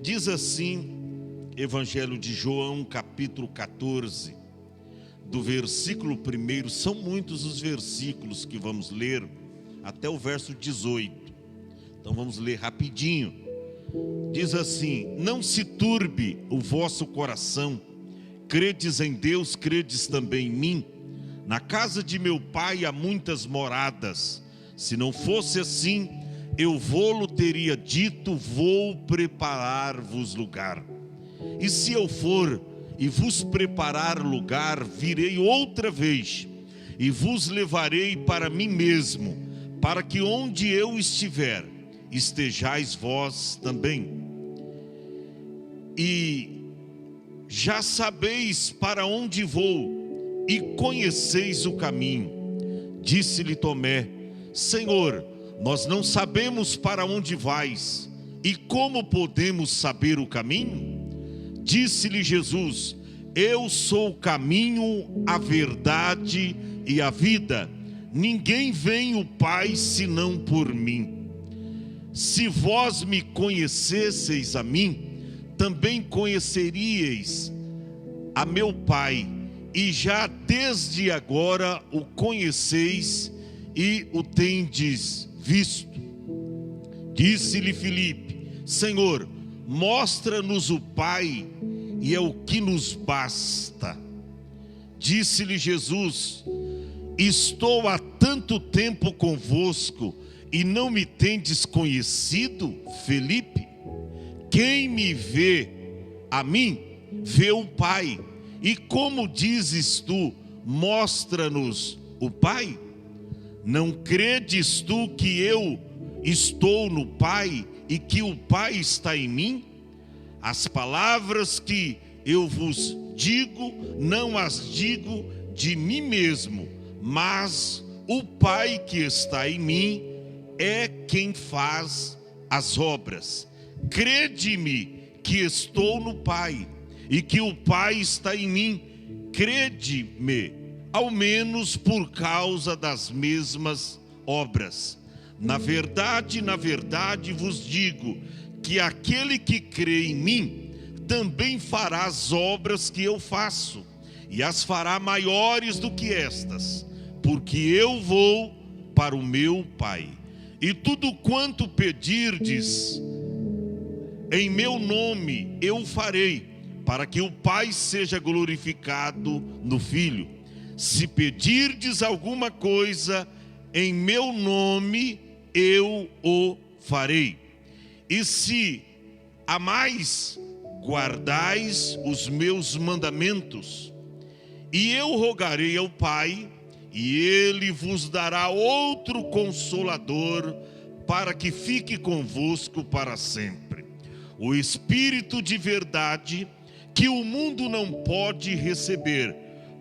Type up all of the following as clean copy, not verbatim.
Diz assim, Evangelho de João, capítulo 14, do versículo 1, são muitos os versículos que vamos ler, até o verso 18. Então vamos ler rapidinho. Diz assim: não se turbe o vosso coração, credes em Deus, credes também em mim. Na casa de meu pai há muitas moradas, se não fosse assim, eu vô-lo teria dito, vou preparar-vos lugar. E se eu for e vos preparar lugar, virei outra vez, e vos levarei para mim mesmo, para que onde eu estiver, estejais vós também. E já sabeis para onde vou, e conheceis o caminho. Disse-lhe Tomé: Senhor, nós não sabemos para onde vais, e como podemos saber o caminho? Disse-lhe Jesus: eu sou o caminho, a verdade e a vida. Ninguém vem ao Pai senão por mim. Se vós me conhecesseis a mim, também conheceríeis a meu Pai, e já desde agora o conheceis e o tendes visto. Disse-lhe Filipe: Senhor, mostra-nos o Pai, e é o que nos basta. Disse-lhe Jesus: estou há tanto tempo convosco, e não me tendes conhecido, Filipe? Quem me vê a mim, vê o Pai. E como dizes tu, mostra-nos o Pai? Não credes tu que eu estou no Pai e que o Pai está em mim? As palavras que eu vos digo, não as digo de mim mesmo, mas o Pai que está em mim é quem faz as obras. Crede-me que estou no Pai e que o Pai está em mim. Crede-me, ao menos por causa das mesmas obras. Na verdade vos digo que aquele que crê em mim também fará as obras que eu faço, e as fará maiores do que estas, porque eu vou para o meu Pai. E tudo quanto pedirdes em meu nome eu farei, para que o Pai seja glorificado no Filho. Se pedirdes alguma coisa em meu nome, eu o farei. E se a mais guardais os meus mandamentos, e eu rogarei ao Pai, e ele vos dará outro Consolador, para que fique convosco para sempre. O Espírito de verdade, que o mundo não pode receber,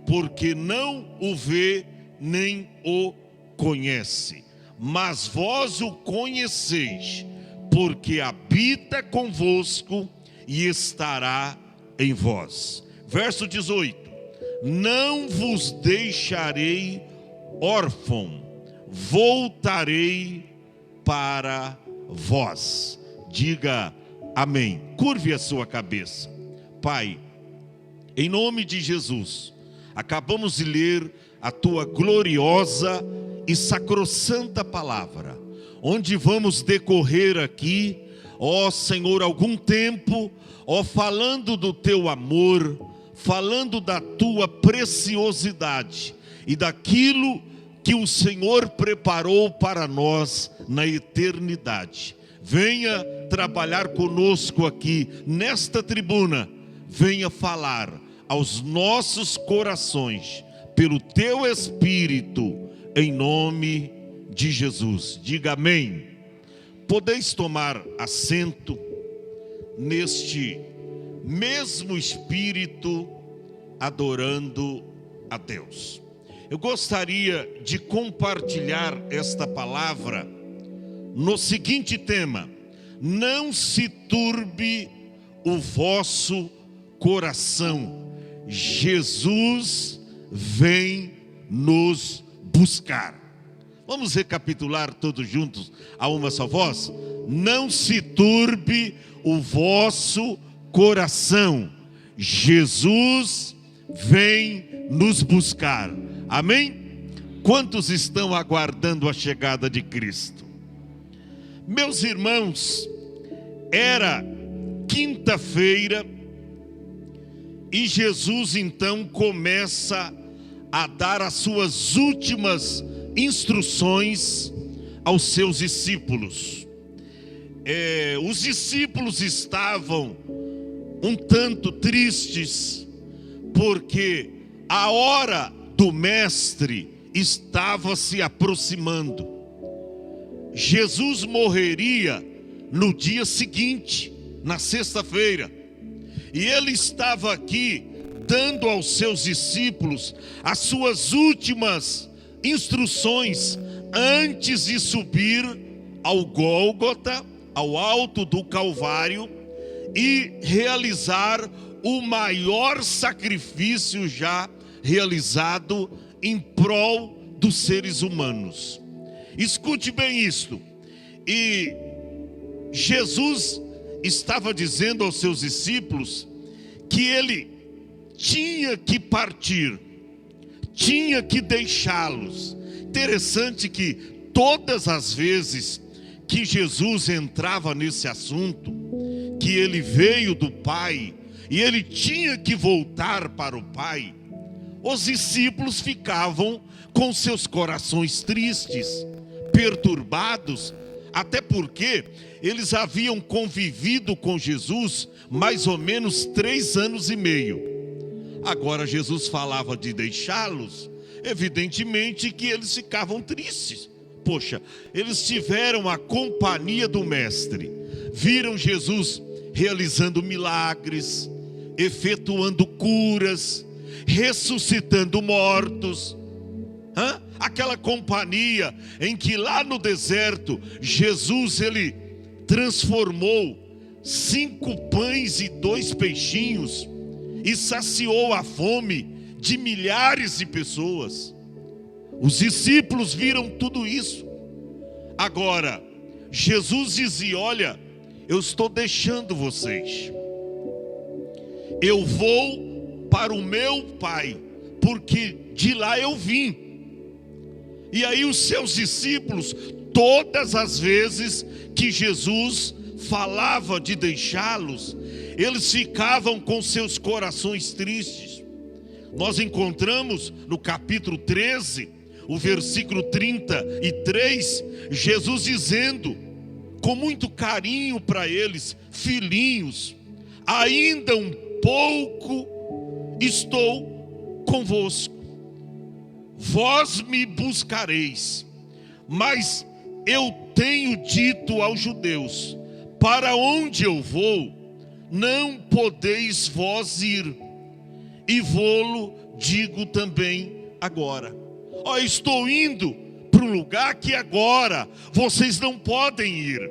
porque não o vê nem o conhece. Mas vós o conheceis, porque habita convosco e estará em vós. Verso 18: não vos deixarei órfão, voltarei para vós. Diga amém. Curve a sua cabeça. Pai, em nome de Jesus, acabamos de ler a tua gloriosa e sacrossanta palavra, onde vamos decorrer aqui, ó Senhor, algum tempo, ó, falando do teu amor, falando da tua preciosidade e daquilo que o Senhor preparou para nós na eternidade. Venha trabalhar conosco aqui nesta tribuna, venha falar aos nossos corações pelo teu Espírito, em nome de Jesus. Diga amém. Podeis tomar assento neste mesmo Espírito, adorando a Deus. Eu gostaria de compartilhar esta palavra no seguinte tema: não se turbe o vosso coração, Jesus vem nos buscar. Vamos recapitular todos juntos a uma só voz? Não se turbe o vosso coração. Jesus vem nos buscar. Amém? Quantos estão aguardando a chegada de Cristo? Meus irmãos, era quinta-feira e Jesus então começa a dar as suas últimas instruções aos seus discípulos. Os discípulos estavam um tanto tristes, porque a hora do mestre estava se aproximando. Jesus morreria no dia seguinte, na sexta-feira, e ele estava aqui dando aos seus discípulos as suas últimas instruções antes de subir ao Gólgota, ao alto do Calvário, e realizar o maior sacrifício já realizado em prol dos seres humanos. Escute bem isto. E Jesus estava dizendo aos seus discípulos que ele tinha que partir, tinha que deixá-los. Interessante que todas as vezes que Jesus entrava nesse assunto, que ele veio do Pai e ele tinha que voltar para o Pai, os discípulos ficavam com seus corações tristes, perturbados, até porque eles haviam convivido com Jesus mais ou menos 3 anos e meio. Agora Jesus falava de deixá-los, evidentemente que eles ficavam tristes. Poxa, eles tiveram a companhia do Mestre, viram Jesus realizando milagres, efetuando curas, ressuscitando mortos. Aquela companhia em que lá no deserto Jesus ele transformou 5 pães e 2 peixinhos e saciou a fome de milhares de pessoas. Os discípulos viram tudo isso. Agora Jesus dizia: olha, eu estou deixando vocês, eu vou para o meu Pai, porque de lá eu vim. E aí os seus discípulos, todas as vezes que Jesus falava de deixá-los, eles ficavam com seus corações tristes. Nós encontramos no capítulo 13, o versículo 33, Jesus dizendo com muito carinho para eles: filhinhos, ainda um pouco estou convosco. Vós me buscareis, mas eu tenho dito aos judeus: para onde eu vou, não podeis vós ir, e vô-lo digo também agora. Estou indo para um lugar que agora vocês não podem ir,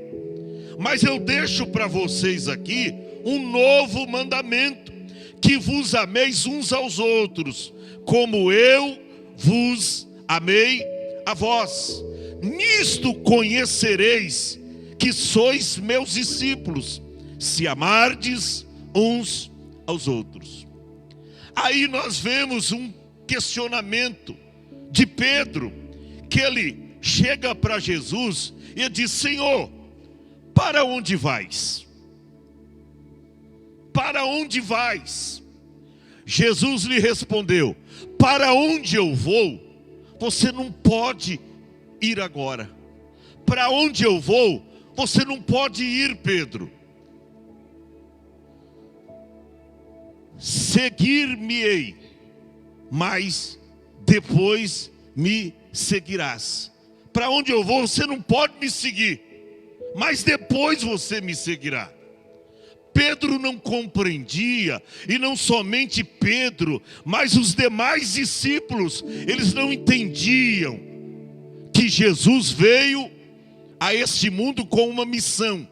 mas eu deixo para vocês aqui um novo mandamento: que vos ameis uns aos outros, como eu vos amei a vós. Nisto conhecereis que sois meus discípulos, se amardes uns aos outros. Aí nós vemos um questionamento de Pedro, que ele chega para Jesus e diz: Senhor, para onde vais? Para onde vais? Jesus lhe respondeu: para onde eu vou, você não pode ir agora. Para onde eu vou, você não pode ir, Pedro. Seguir-me-ei, mas depois me seguirás. Para onde eu vou, você não pode me seguir, mas depois você me seguirá. Pedro não compreendia, e não somente Pedro, mas os demais discípulos, eles não entendiam que Jesus veio a este mundo com uma missão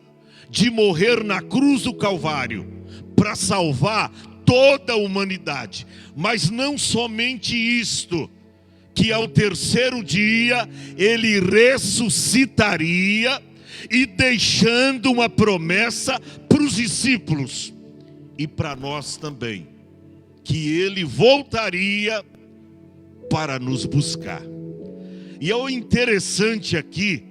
de morrer na cruz do Calvário para salvar toda a humanidade. Mas não somente isto, que ao terceiro dia ele ressuscitaria, e deixando uma promessa para os discípulos e para nós também, que ele voltaria para nos buscar. E é o interessante aqui,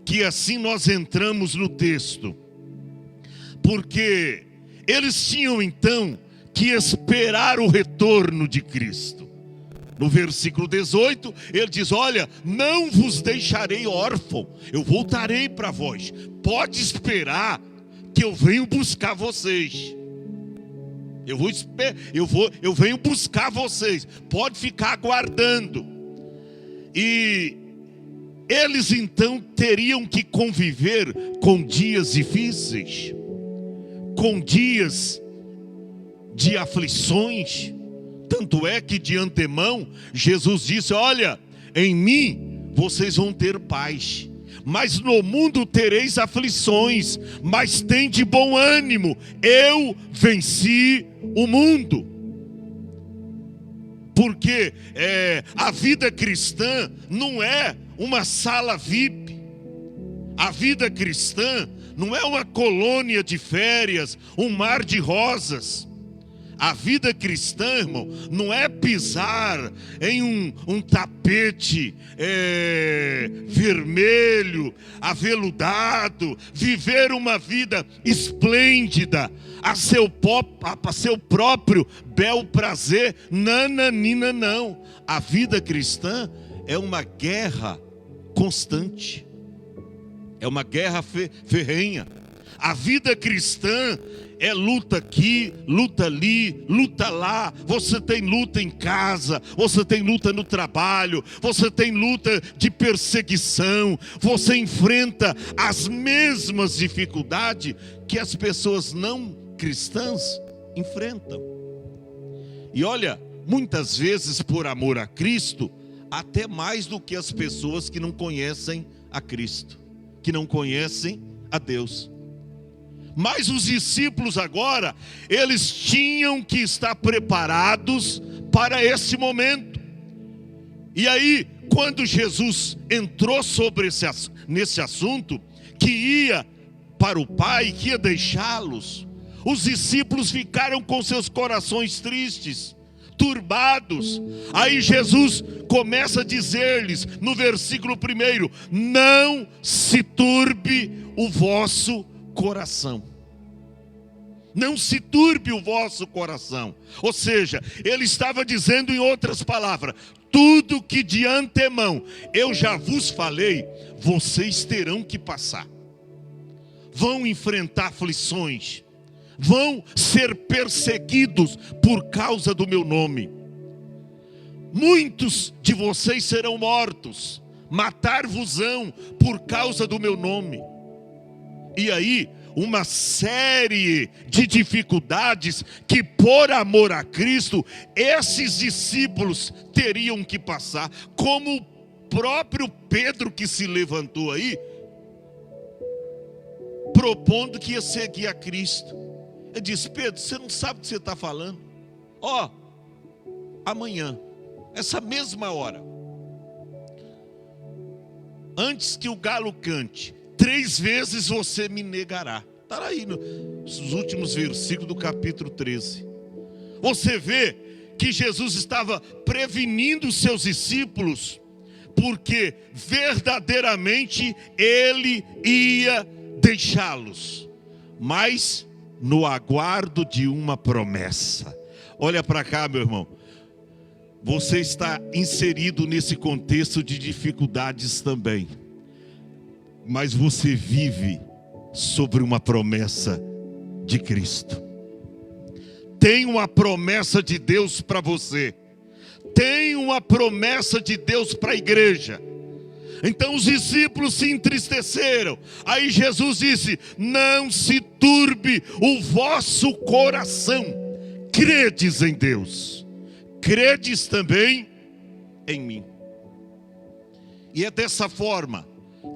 que assim nós entramos no texto, porque eles tinham então que esperar o retorno de Cristo. No versículo 18, ele diz: olha, não vos deixarei órfão, eu voltarei para vós. Pode esperar que eu venho buscar vocês. Eu venho buscar vocês. Pode ficar aguardando. E eles então teriam que conviver com dias difíceis, com dias de aflições. Tanto é que de antemão Jesus disse: olha, em mim vocês vão ter paz, mas no mundo tereis aflições, mas tende bom ânimo, eu venci o mundo. Porque a vida cristã não é uma sala VIP, a vida cristã não é uma colônia de férias, um mar de rosas. A vida cristã, irmão, não é pisar em um tapete vermelho, aveludado, viver uma vida esplêndida, a seu próprio bel prazer. Nananina, não. A vida cristã é uma guerra constante, é uma guerra ferrenha. A vida cristã é luta aqui, luta ali, luta lá. Você tem luta em casa, você tem luta no trabalho, você tem luta de perseguição, você enfrenta as mesmas dificuldades que as pessoas não cristãs enfrentam. E olha, muitas vezes por amor a Cristo, até mais do que as pessoas que não conhecem a Cristo, que não conhecem a Deus. Mas os discípulos agora, eles tinham que estar preparados para esse momento. E aí, quando Jesus entrou nesse assunto, que ia para o Pai, que ia deixá-los, os discípulos ficaram com seus corações tristes, turbados. Aí Jesus começa a dizer-lhes, no versículo 1, não se turbe o vosso coração. Não se turbe o vosso coração. Ou seja, ele estava dizendo em outras palavras: tudo que de antemão eu já vos falei, vocês terão que passar. Vão enfrentar aflições, vão ser perseguidos por causa do meu nome. Muitos de vocês serão mortos, matar-vos-ão por causa do meu nome. E aí, uma série de dificuldades que por amor a Cristo, esses discípulos teriam que passar. Como o próprio Pedro, que se levantou aí, propondo que ia seguir a Cristo. Ele disse: Pedro, você não sabe o que você está falando? Amanhã, essa mesma hora, antes que o galo cante, 3 vezes você me negará. Está aí nos últimos versículos do capítulo 13. Você vê que Jesus estava prevenindo os seus discípulos, porque verdadeiramente ele ia deixá-los, mas no aguardo de uma promessa. Olha para cá, meu irmão. Você está inserido nesse contexto de dificuldades também, mas você vive sobre uma promessa de Cristo. Tem uma promessa de Deus para você. Tem uma promessa de Deus para a igreja. Então os discípulos se entristeceram. Aí Jesus disse: não se turbe o vosso coração. Credes em Deus, credes também em mim. E é dessa forma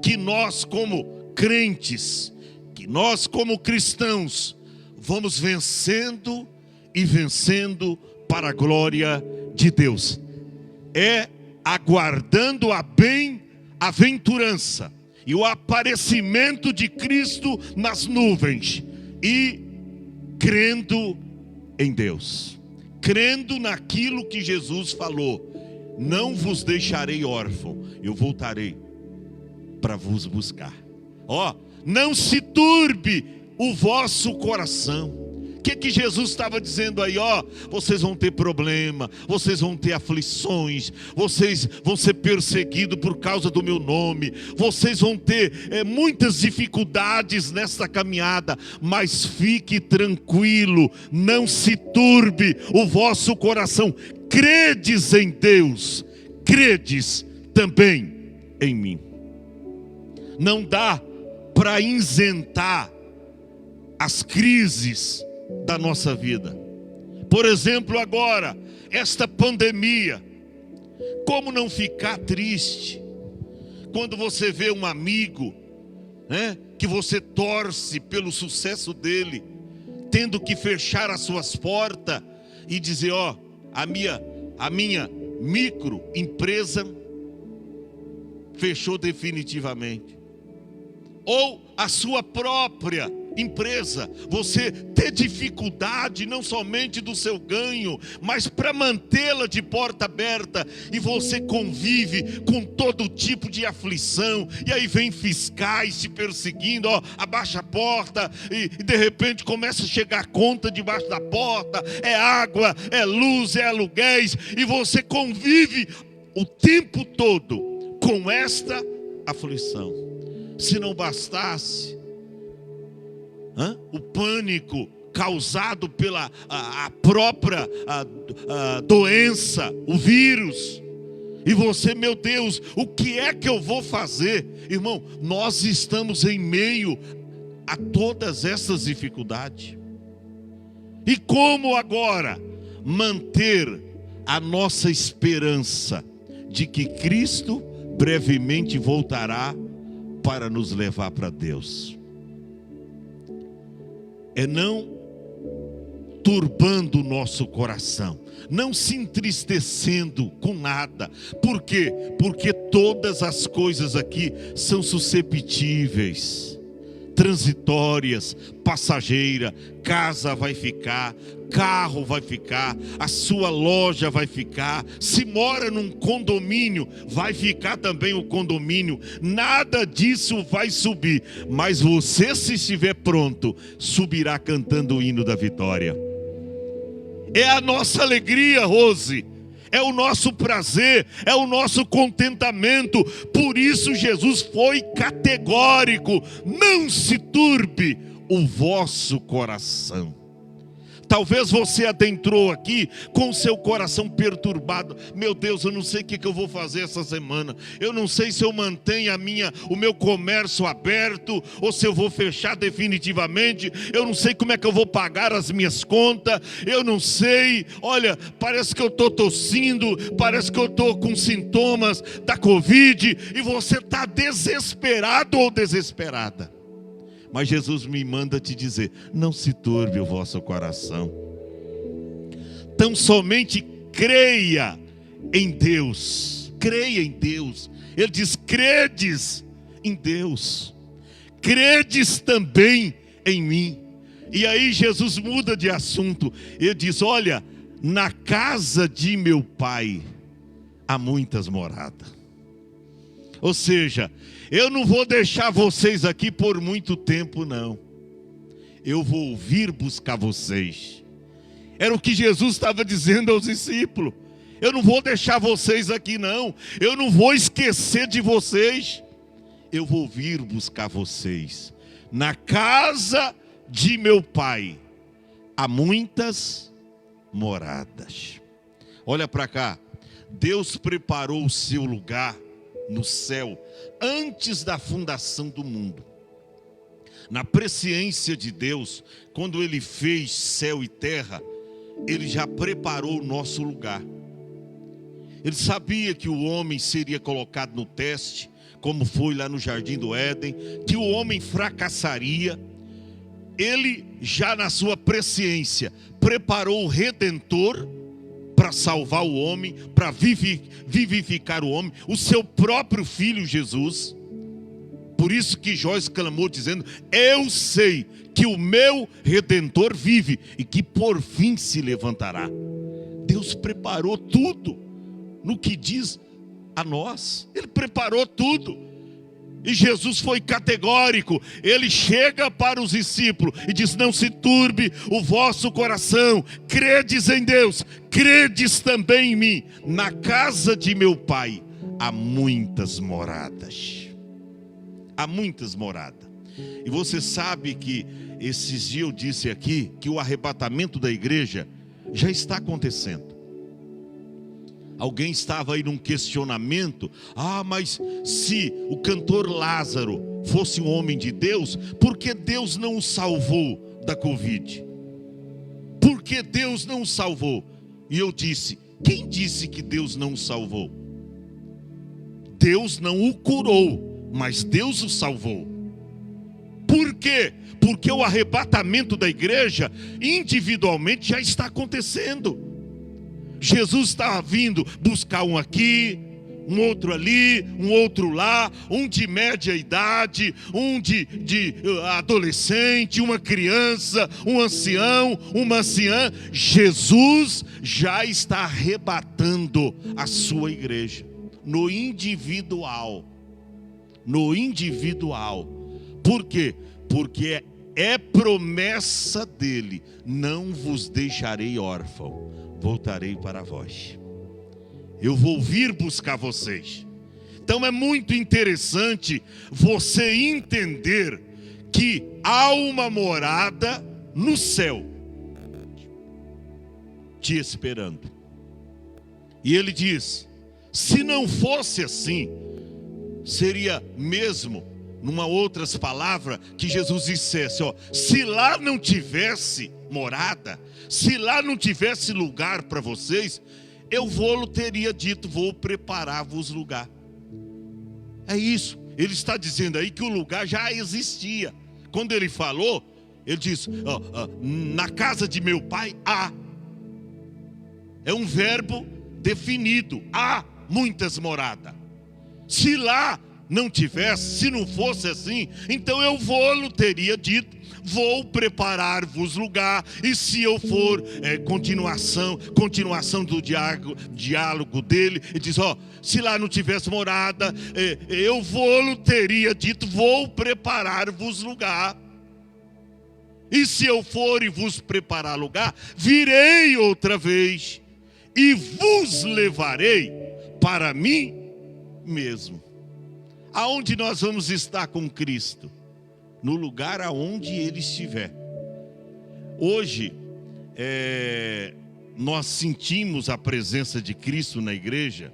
que nós, como crentes, que nós, como cristãos, vamos vencendo e vencendo para a glória de Deus. É aguardando a bem-aventurança e o aparecimento de Cristo nas nuvens, e crendo em Deus, crendo naquilo que Jesus falou: não vos deixarei órfão, eu voltarei para vos buscar. Não se turbe o vosso coração. O que Jesus estava dizendo aí? Vocês vão ter problema, vocês vão ter aflições, vocês vão ser perseguidos por causa do meu nome, vocês vão ter muitas dificuldades nessa caminhada, mas fique tranquilo, não se turbe o vosso coração. Credes em Deus, credes também em mim. Não dá para isentar as crises da nossa vida. Por exemplo, agora, esta pandemia. Como não ficar triste quando você vê um amigo, que você torce pelo sucesso dele, tendo que fechar as suas portas e dizer: a minha microempresa fechou definitivamente. Ou a sua própria empresa, você ter dificuldade não somente do seu ganho, mas para mantê-la de porta aberta, e você convive com todo tipo de aflição, e aí vem fiscais te perseguindo: abaixa a porta, e de repente começa a chegar conta debaixo da porta, é água, é luz, é aluguéis, e você convive o tempo todo com esta aflição. Se não bastasse o pânico causado pela a própria doença, o vírus, e você: meu Deus, o que é que eu vou fazer? Irmão, nós estamos em meio a todas essas dificuldades. E como agora manter a nossa esperança de que Cristo brevemente voltará para nos levar para Deus? É não turbando o nosso coração, não se entristecendo com nada. Por quê? Porque todas as coisas aqui são susceptíveis, transitórias, passageira. Casa vai ficar, carro vai ficar, a sua loja vai ficar. Se mora num condomínio, vai ficar também o condomínio. Nada disso vai subir, mas você, se estiver pronto, subirá cantando o hino da vitória. É a nossa alegria, Rose, é o nosso prazer, é o nosso contentamento. Por isso Jesus foi categórico: não se turbe o vosso coração. Talvez você adentrou aqui com o seu coração perturbado: meu Deus, eu não sei o que eu vou fazer essa semana, eu não sei se eu mantenho o meu comércio aberto, ou se eu vou fechar definitivamente, eu não sei como é que eu vou pagar as minhas contas, eu não sei, olha, parece que eu estou tossindo, parece que eu estou com sintomas da Covid, e você está desesperado ou desesperada. Mas Jesus me manda te dizer: não se turbe o vosso coração. Tão somente creia em Deus. Creia em Deus. Ele diz: credes em Deus, credes também em mim. E aí Jesus muda de assunto. Ele diz: olha, na casa de meu pai há muitas moradas. Ou seja, eu não vou deixar vocês aqui por muito tempo, não. Eu vou vir buscar vocês. Era o que Jesus estava dizendo aos discípulos: eu não vou deixar vocês aqui, não. Eu não vou esquecer de vocês. Eu vou vir buscar vocês. Na casa de meu pai há muitas moradas. Olha para cá. Deus preparou o seu lugar no céu antes da fundação do mundo. Na presciência de Deus, quando Ele fez céu e terra, Ele já preparou o nosso lugar. Ele sabia que o homem seria colocado no teste, como foi lá no Jardim do Éden, que o homem fracassaria. Ele já na sua presciência preparou o Redentor para salvar o homem, para vivificar o homem, o seu próprio Filho Jesus. Por isso que Jó exclamou dizendo: eu sei que o meu Redentor vive e que por fim se levantará. Deus preparou tudo no que diz a nós. Ele preparou tudo. E Jesus foi categórico. Ele chega para os discípulos e diz: não se turbe o vosso coração, credes em Deus, credes também em mim. Na casa de meu Pai há muitas moradas. Há muitas moradas. E você sabe que esses dias eu disse aqui que o arrebatamento da igreja já está acontecendo. Alguém estava aí num questionamento: mas se o cantor Lázaro fosse um homem de Deus, por que Deus não o salvou da Covid? Por que Deus não o salvou? E eu disse: quem disse que Deus não o salvou? Deus não o curou, mas Deus o salvou. Por quê? Porque o arrebatamento da igreja individualmente já está acontecendo. Jesus está vindo buscar um aqui, um outro ali, um outro lá, um de média idade, um de adolescente, uma criança, um ancião, uma anciã. Jesus já está arrebatando a sua igreja, no individual. No individual. Por quê? Porque é promessa dele: não vos deixarei órfão, voltarei para vós. Eu vou vir buscar vocês. Então é muito interessante você entender que há uma morada no céu te esperando. E ele diz: se não fosse assim, seria mesmo, numa outras palavras, que Jesus dissesse: se lá não tivesse morada, se lá não tivesse lugar para vocês, eu teria dito: vou preparar-vos lugar. É isso. Ele está dizendo aí que o lugar já existia. Quando ele falou, ele diz: na casa de meu pai há. É um verbo definido. Há muitas moradas. Se lá não tivesse, se não fosse assim, então eu teria dito: vou preparar-vos lugar. E se eu for, continuação do diálogo dele, ele diz: se lá não tivesse morada, eu teria dito: vou preparar-vos lugar. E se eu for e vos preparar lugar, virei outra vez e vos levarei para mim mesmo. Aonde nós vamos estar com Cristo? No lugar aonde Ele estiver. Hoje, nós sentimos a presença de Cristo na igreja.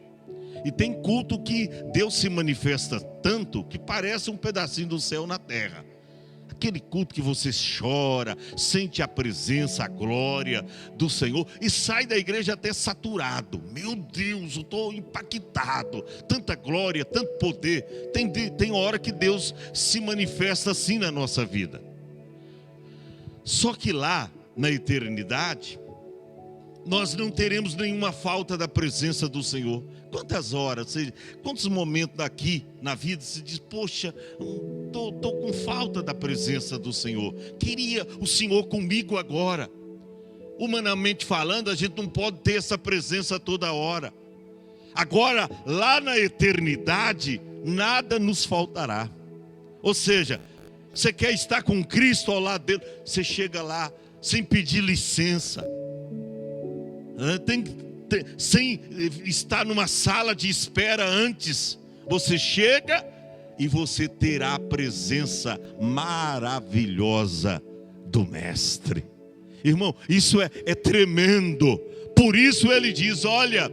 E tem culto que Deus se manifesta tanto que parece um pedacinho do céu na terra. Aquele culto que você chora, sente a presença, a glória do Senhor e sai da igreja até saturado. Meu Deus, eu estou impactado. Tanta glória, tanto poder. Tem hora que Deus se manifesta assim na nossa vida. Só que lá, na eternidade, nós não teremos nenhuma falta da presença do Senhor. Quantas horas, quantos momentos daqui na vida você diz: poxa, estou com falta da presença do Senhor. Queria o Senhor comigo agora. Humanamente falando, a gente não pode ter essa presença toda hora. Agora, lá na eternidade, nada nos faltará. Ou seja, você quer estar com Cristo ao lado dele, você chega lá sem pedir licença. Sem estar numa sala de espera antes. Você chega e você terá a presença maravilhosa do Mestre. Irmão, isso é tremendo. Por isso ele diz: olha,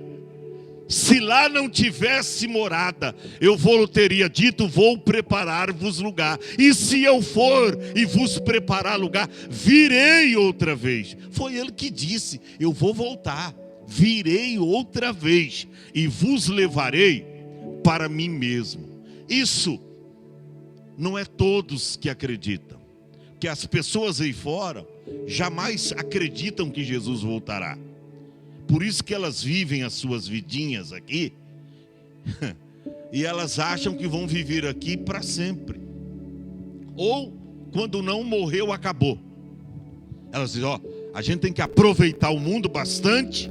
se lá não tivesse morada, eu teria dito: vou preparar-vos lugar. E se eu for e vos preparar lugar, virei outra vez. Foi ele que disse: eu vou voltar. Virei outra vez e vos levarei para mim mesmo. Isso não é todos que acreditam. Que as pessoas aí fora jamais acreditam que Jesus voltará. Por isso que elas vivem as suas vidinhas aqui, e elas acham que vão viver aqui para sempre. Ou, quando não, morreu, acabou. Elas dizem, a gente tem que aproveitar o mundo bastante,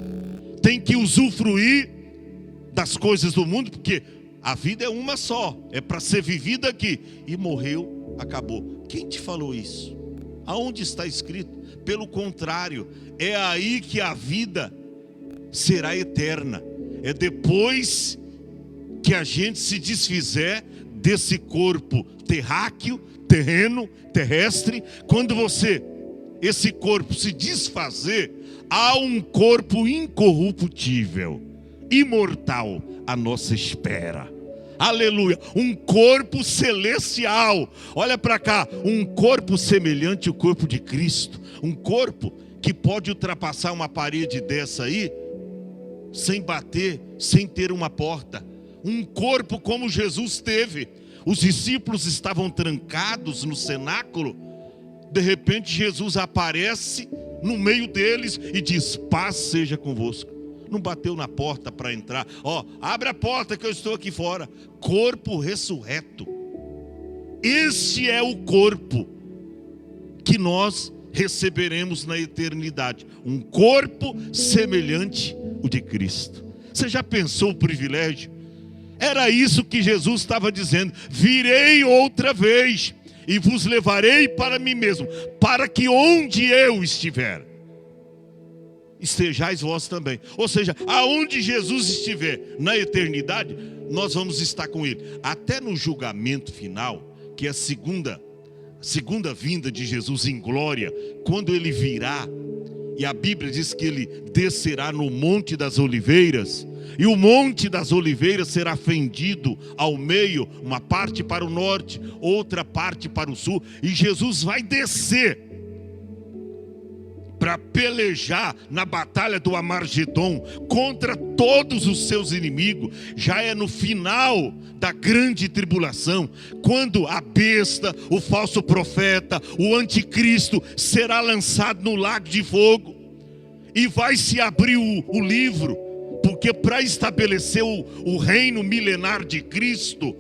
tem que usufruir das coisas do mundo, porque a vida é uma só, é para ser vivida aqui. E morreu, acabou. Quem te falou isso? Aonde está escrito? Pelo contrário, é aí que a vida será eterna. É depois que a gente se desfizer desse corpo terráqueo, terreno, terrestre. Quando esse corpo se desfazer, há um corpo incorruptível, imortal à nossa espera. Aleluia, um corpo celestial. Olha para cá, um corpo semelhante ao corpo de Cristo. Um corpo que pode ultrapassar uma parede dessa aí, sem bater, sem ter uma porta. Um corpo como Jesus teve. Os discípulos estavam trancados no cenáculo. De repente Jesus aparece no meio deles e diz, paz seja convosco. Não bateu na porta para entrar. Abre a porta que eu estou aqui fora. Corpo ressurreto. Este é o corpo que nós receberemos na eternidade. Um corpo semelhante ao de Cristo. Você já pensou o privilégio? Era isso que Jesus estava dizendo. Virei outra vez e vos levarei para mim mesmo, para que onde eu estiver, estejais vós também. Ou seja, aonde Jesus estiver na eternidade, nós vamos estar com ele. Até no julgamento final, que é a segunda vinda de Jesus em glória, quando ele virá, e a Bíblia diz que ele descerá no Monte das Oliveiras, e o Monte das Oliveiras será fendido ao meio, uma parte para o norte, outra parte para o sul, e Jesus vai descer para pelejar na batalha do Amargedon contra todos os seus inimigos. Já é no final da grande tribulação, quando a besta, o falso profeta, o anticristo será lançado no lago de fogo, e vai se abrir o livro, porque para estabelecer o reino milenar de Cristo,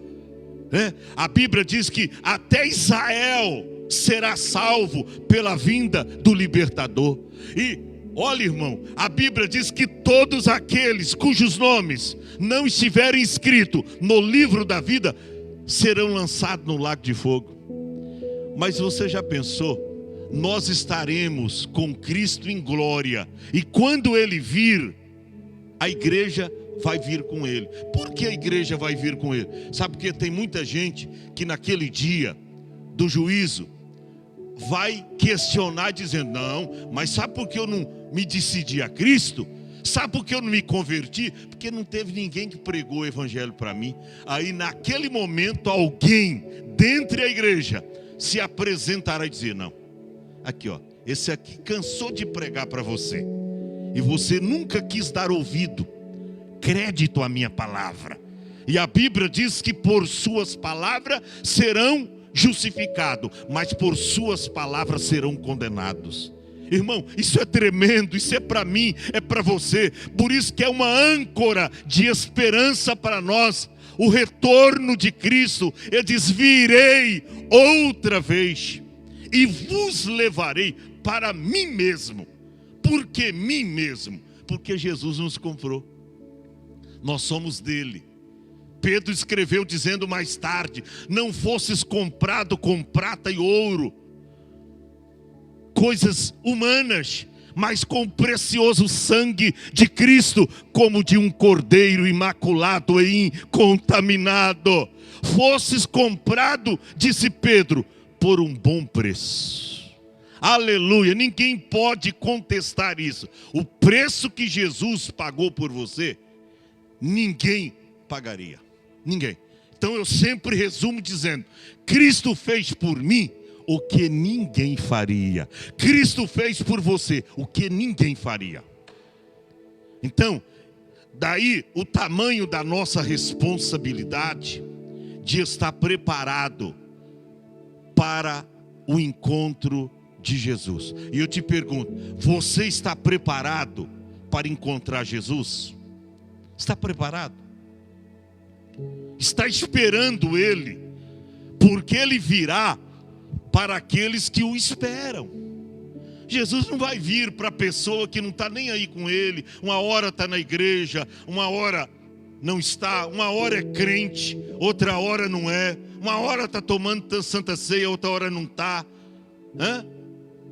a Bíblia diz que até Israel será salvo pela vinda do libertador. E olha, irmão, a Bíblia diz que todos aqueles cujos nomes não estiverem escritos no livro da vida serão lançados no lago de fogo. Mas você já pensou? Nós estaremos com Cristo em glória, e quando ele vir, a igreja vai vir com ele. Por que a igreja vai vir com ele? Sabe, porque tem muita gente que naquele dia do juízo vai questionar dizendo, não, mas sabe por que eu não me decidi a Cristo? Sabe por que eu não me converti? Porque não teve ninguém que pregou o evangelho para mim. Aí naquele momento alguém dentre a igreja se apresentará e dizer, não, aqui esse aqui cansou de pregar para você, e você nunca quis dar ouvido, crédito à minha palavra. E a Bíblia diz que por suas palavras serão justificados, mas por suas palavras serão condenados. Irmão, isso é tremendo, isso é para mim, é para você. Por isso que é uma âncora de esperança para nós. O retorno de Cristo, ele diz, virei outra vez e vos levarei para mim mesmo. Por que mim mesmo? Porque Jesus nos comprou. Nós somos dele. Pedro escreveu dizendo mais tarde, não fosses comprado com prata e ouro, coisas humanas, mas com o precioso sangue de Cristo, como de um cordeiro imaculado e incontaminado. Fosses comprado, disse Pedro, por um bom preço. Aleluia, ninguém pode contestar isso. O preço que Jesus pagou por você, ninguém pagaria. Ninguém. Então eu sempre resumo dizendo, Cristo fez por mim o que ninguém faria. Cristo fez por você o que ninguém faria. Então, daí o tamanho da nossa responsabilidade de estar preparado para o encontro de Jesus. E eu te pergunto, você está preparado para encontrar Jesus? Está preparado? Está esperando Ele, porque Ele virá para aqueles que o esperam. Jesus não vai vir para a pessoa que não está nem aí com Ele. Uma hora está na igreja, uma hora não está, uma hora é crente, outra hora não é. Uma hora está tomando Santa Ceia, outra hora não está.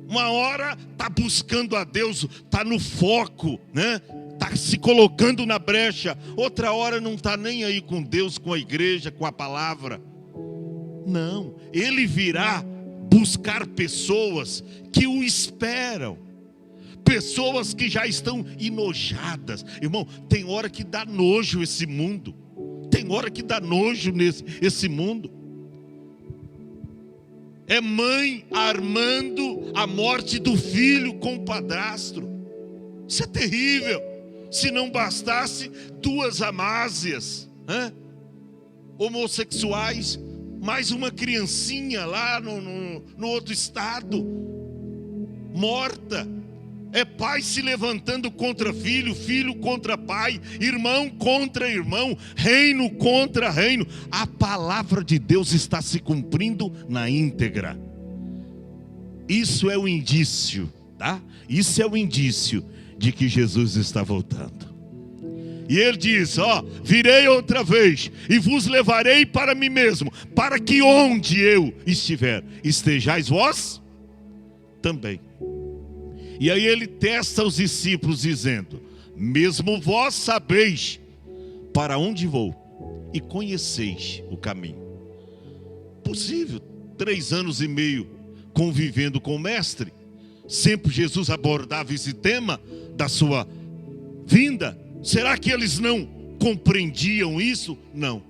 Uma hora está buscando a Deus, está no foco, né? Está se colocando na brecha. Outra hora não está nem aí com Deus, com a igreja, com a palavra. Não, Ele virá buscar pessoas que o esperam. Pessoas que já estão enojadas. Irmão, tem hora que dá nojo esse mundo. Tem hora que dá nojo esse mundo. É mãe armando a morte do filho com o padrasto. Isso é terrível. Se não bastasse, duas amásias, homossexuais, mais uma criancinha lá no outro estado, morta. É pai se levantando contra filho, filho contra pai, irmão contra irmão, reino contra reino. A palavra de Deus está se cumprindo na íntegra. Isso é o indício, tá? Isso é o indício de que Jesus está voltando. E Ele diz, virei outra vez e vos levarei para mim mesmo, para que onde eu estiver, estejais vós também. E aí Ele testa os discípulos dizendo, mesmo vós sabeis para onde vou e conheceis o caminho. Possível, 3 anos e meio convivendo com o mestre, sempre Jesus abordava esse tema da sua vinda. Será que eles não compreendiam isso? Não.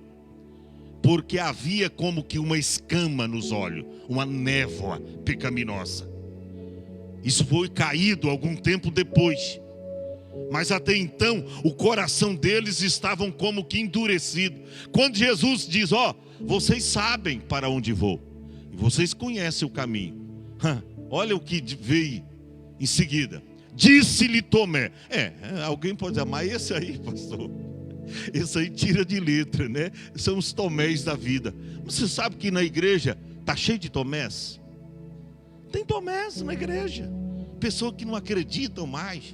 Porque havia como que uma escama nos olhos, uma névoa pecaminosa. Isso foi caído algum tempo depois. Mas até então, o coração deles estavam como que endurecido. Quando Jesus diz, vocês sabem para onde vou, e vocês conhecem o caminho. Olha o que veio em seguida. Disse-lhe Tomé. Alguém pode dizer, mas esse aí, pastor, esse aí tira de letra, né? São os Tomés da vida. Você sabe que na igreja está cheio de Tomés? Tem Tomés na igreja. Pessoas que não acreditam mais.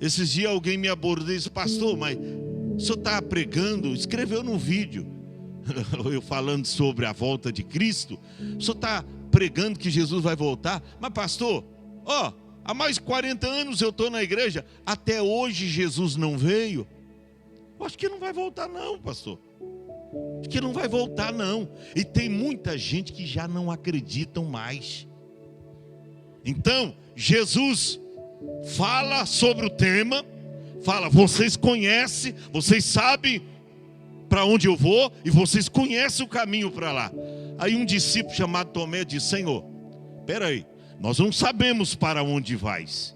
Esses dias alguém me abordou e disse, pastor, mas o senhor está pregando, escreveu num vídeo, eu falando sobre a volta de Cristo, o senhor está pregando que Jesus vai voltar, mas pastor, há mais de 40 anos eu estou na igreja, até hoje Jesus não veio. Eu acho que não vai voltar não, pastor. Acho que não vai voltar não. E tem muita gente que já não acreditam mais. Então, Jesus fala sobre o tema, fala, vocês conhecem, vocês sabem para onde eu vou e vocês conhecem o caminho para lá. Aí um discípulo chamado Tomé disse, Senhor, espera aí, nós não sabemos para onde vais.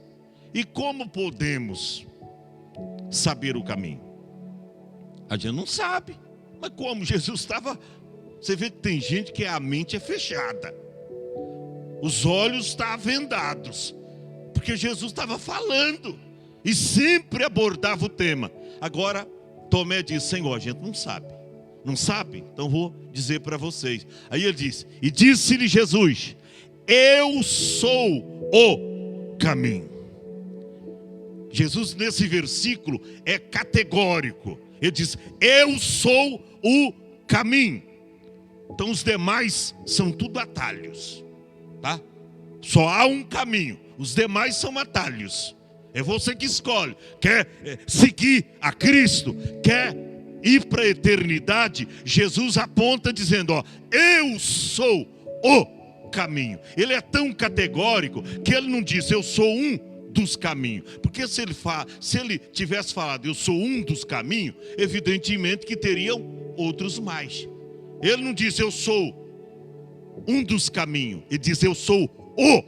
E como podemos saber o caminho? A gente não sabe. Mas como Jesus estava... Você vê que tem gente que a mente é fechada. Os olhos estão vendados. Porque Jesus estava falando. E sempre abordava o tema. Agora, Tomé disse, Senhor, a gente não sabe. Não sabe? Então vou dizer para vocês. Aí ele disse, e disse-lhe Jesus, eu sou o caminho. Jesus nesse versículo é categórico. Ele diz, eu sou o caminho. Então os demais são tudo atalhos, tá? Só há um caminho, os demais são atalhos. É você que escolhe. Quer seguir a Cristo, quer ir para a eternidade. Jesus aponta dizendo, eu sou o caminho. Ele é tão categórico que ele não diz, eu sou um dos caminhos. Porque se ele tivesse falado, eu sou um dos caminhos, evidentemente que teriam outros mais. Ele não diz, eu sou um dos caminhos. Ele diz, eu sou o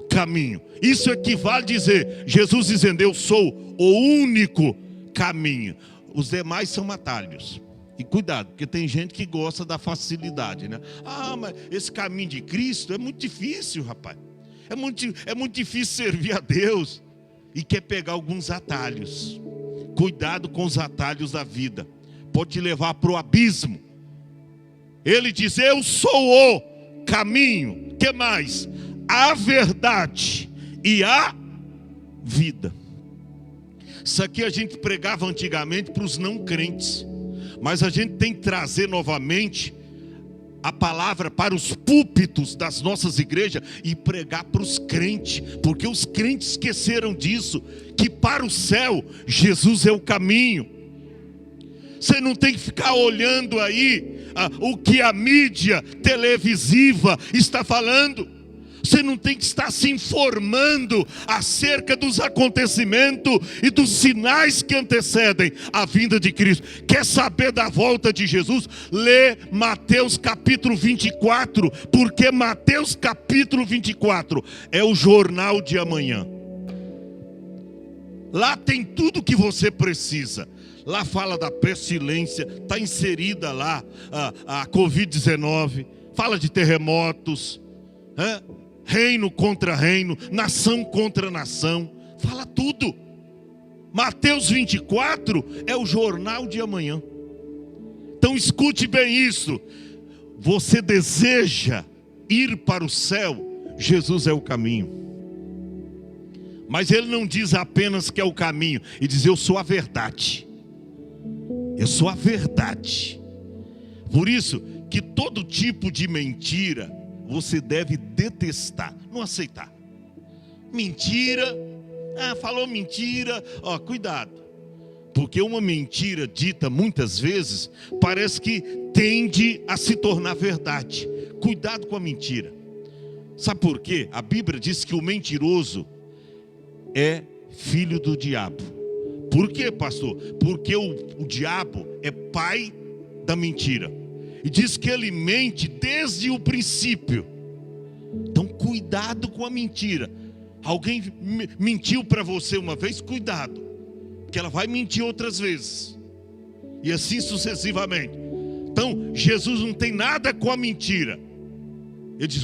caminho. Isso equivale a dizer, Jesus dizendo, eu sou o único caminho. Os demais são atalhos. E cuidado, porque tem gente que gosta da facilidade, né? Mas esse caminho de Cristo é muito difícil, rapaz. É muito difícil servir a Deus. e quer pegar alguns atalhos. Cuidado com os atalhos da vida, pode te levar para o abismo. Ele diz: eu sou o caminho, que mais? A verdade e a vida. Isso aqui a gente pregava antigamente para os não crentes, mas a gente tem que trazer novamente a palavra para os púlpitos das nossas igrejas e pregar para os crentes, porque os crentes esqueceram disso, que para o céu Jesus é o caminho. Você não tem que ficar olhando aí o que a mídia televisiva está falando. Você não tem que estar se informando acerca dos acontecimentos e dos sinais que antecedem a vinda de Cristo. Quer saber da volta de Jesus? Lê Mateus capítulo 24, porque Mateus capítulo 24 é o jornal de amanhã. Lá tem tudo o que você precisa. Lá fala da pestilência, está inserida lá a Covid-19, fala de terremotos, reino contra reino, nação contra nação, fala tudo. Mateus 24 é o jornal de amanhã. Então escute bem isso. Você deseja ir para o céu? Jesus é o caminho. Mas ele não diz apenas que é o caminho, ele diz: eu sou a verdade. Eu sou a verdade. Por isso que todo tipo de mentira você deve detestar, não aceitar. Mentira, falou mentira, cuidado. Porque uma mentira dita muitas vezes parece que tende a se tornar verdade. Cuidado com a mentira. Sabe por quê? A Bíblia diz que o mentiroso é filho do diabo. Por quê, pastor? Porque o diabo é pai da mentira. E diz que ele mente desde o princípio. Então cuidado com a mentira. Alguém mentiu para você uma vez, cuidado, porque ela vai mentir outras vezes. E assim sucessivamente. Então Jesus não tem nada com a mentira. Ele diz: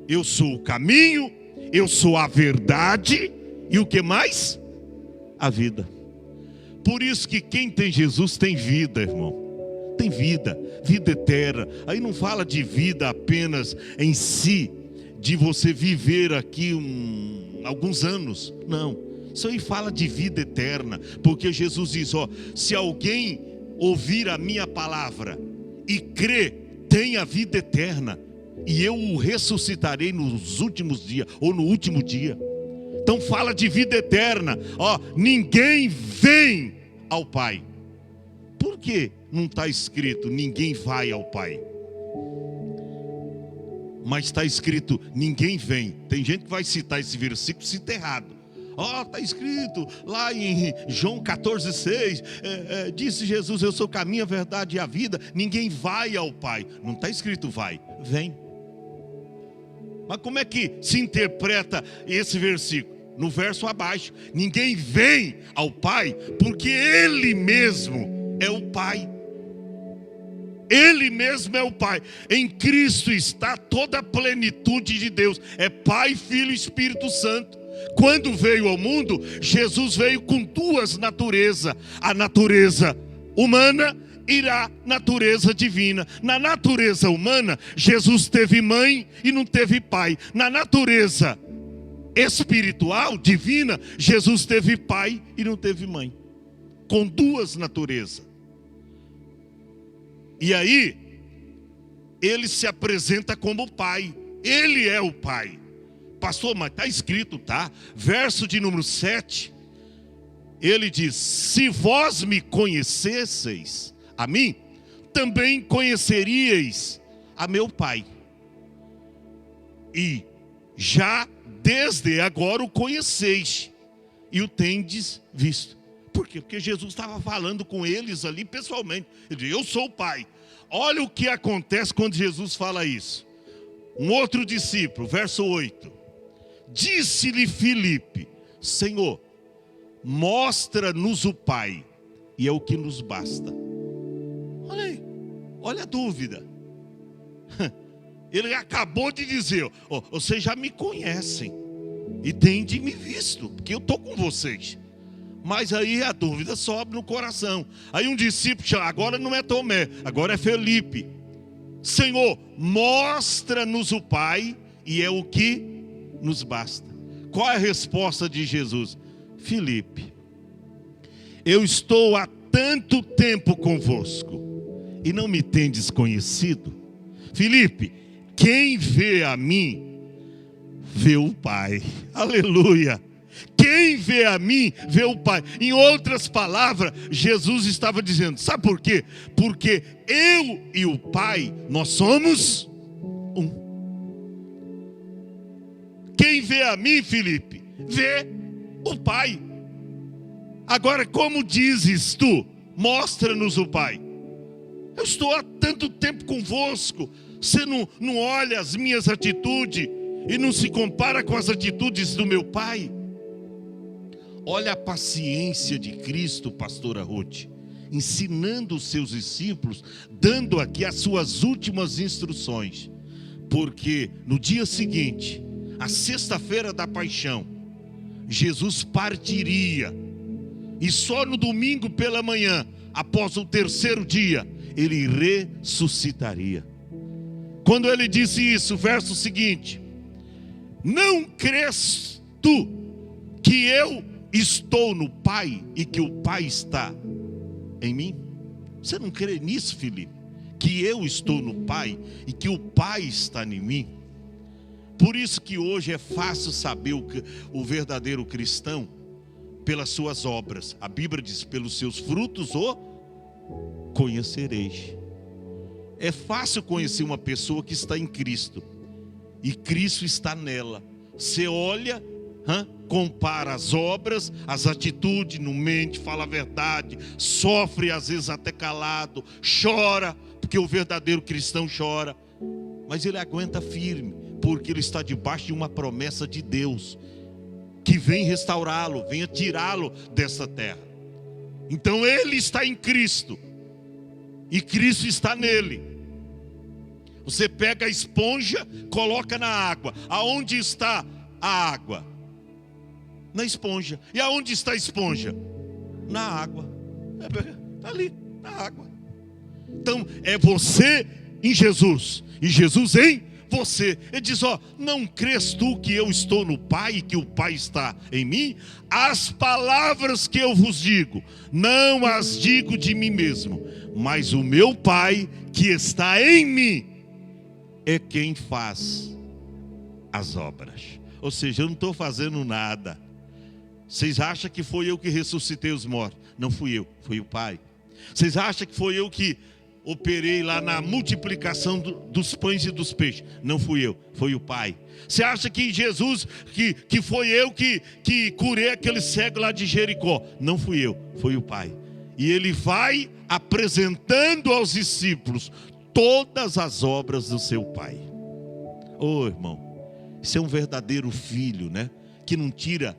eu sou o caminho, eu sou a verdade e o que mais? A vida. Por isso que quem tem Jesus tem vida, irmão. Tem vida, vida eterna. Aí não fala de vida apenas em si, de você viver aqui alguns anos. Não, isso aí fala de vida eterna. Porque Jesus diz: se alguém ouvir a minha palavra e crer, tem a vida eterna, e eu o ressuscitarei nos últimos dias, ou no último dia. Então fala de vida eterna. Ninguém vem ao Pai. Por que não está escrito ninguém vai ao Pai? Mas está escrito ninguém vem. Tem gente que vai citar esse versículo, cita errado. Está escrito lá em João 14,6, disse Jesus: eu sou o caminho, a verdade e a vida, ninguém vai ao Pai. Não está escrito vai, vem. Mas como é que se interpreta esse versículo? No verso abaixo: ninguém vem ao Pai, porque Ele mesmo é o Pai. Ele mesmo é o Pai. Em Cristo está toda a plenitude de Deus. É Pai, Filho e Espírito Santo. Quando veio ao mundo, Jesus veio com duas naturezas: a natureza humana e a natureza divina. Na natureza humana, Jesus teve mãe e não teve pai. Na natureza espiritual, divina, Jesus teve pai e não teve mãe. Com duas naturezas. E aí, ele se apresenta como pai. Ele é o pai. Pastor, mas está escrito, tá? Verso de número 7. Ele diz: se vós me conhecesseis a mim, também conheceríeis a meu pai. E já desde agora o conheceis e o tendes visto. Por quê? Porque Jesus estava falando com eles ali pessoalmente. Ele diz: eu sou o Pai. Olha o que acontece quando Jesus fala isso. Um outro discípulo, verso 8. Disse-lhe Filipe: Senhor, mostra-nos o Pai, e é o que nos basta. Olha aí, olha a dúvida. Ele acabou de dizer: vocês já me conhecem. e tem de me visto, porque eu estou com vocês. Mas aí a dúvida sobe no coração. Aí um discípulo chama, agora não é Tomé, agora é Felipe. Senhor, mostra-nos o Pai, e é o que nos basta. Qual é a resposta de Jesus? Felipe, eu estou há tanto tempo convosco, e não me tendes conhecido? Felipe, quem vê a mim, vê o Pai. Aleluia. Quem vê a mim, vê o Pai. Em outras palavras, Jesus estava dizendo, sabe por quê? Porque eu e o Pai, nós somos um. Quem vê a mim, Felipe, vê o Pai. Agora, como dizes tu, mostra-nos o Pai. Eu estou há tanto tempo convosco, você não olha as minhas atitudes e não se compara com as atitudes do meu Pai? Olha a paciência de Cristo, pastora Ruth, ensinando os seus discípulos, dando aqui as suas últimas instruções. Porque no dia seguinte, a sexta-feira da paixão, Jesus partiria. E só no domingo pela manhã, após o terceiro dia, ele ressuscitaria. Quando ele disse isso, verso seguinte: não crês tu que eu estou no Pai e que o Pai está em mim? Você não crê nisso, Felipe? Que eu estou no Pai e que o Pai está em mim? Por isso que hoje é fácil saber o verdadeiro cristão pelas suas obras. A Bíblia diz, pelos seus frutos o conhecereis. É fácil conhecer uma pessoa que está em Cristo e Cristo está nela. Você olha, compara as obras, as atitudes, não mente, fala a verdade, sofre às vezes até calado, chora, porque o verdadeiro cristão chora, mas ele aguenta firme, porque ele está debaixo de uma promessa de Deus, que vem restaurá-lo, vem tirá-lo dessa terra. Então ele está em Cristo, e Cristo está nele. Você pega a esponja, coloca na água. Aonde está a água? Na esponja. E aonde está a esponja? Na água. Está ali, na água. Então é você em Jesus e Jesus em você. Ele diz, não crês tu que eu estou no Pai e que o Pai está em mim? As palavras que eu vos digo, não as digo de mim mesmo, mas o meu Pai que está em mim é quem faz as obras. Ou seja, eu não estou fazendo nada. Vocês acham que foi eu que ressuscitei os mortos? Não fui eu, foi o Pai. Vocês acham que foi eu que operei lá na multiplicação dos pães e dos peixes? Não fui eu, foi o Pai. Você acha que Jesus, que foi eu que curei aquele cego lá de Jericó? Não fui eu, foi o Pai. E ele vai apresentando aos discípulos todas as obras do seu Pai. Irmão, isso é um verdadeiro filho, né? Que não tira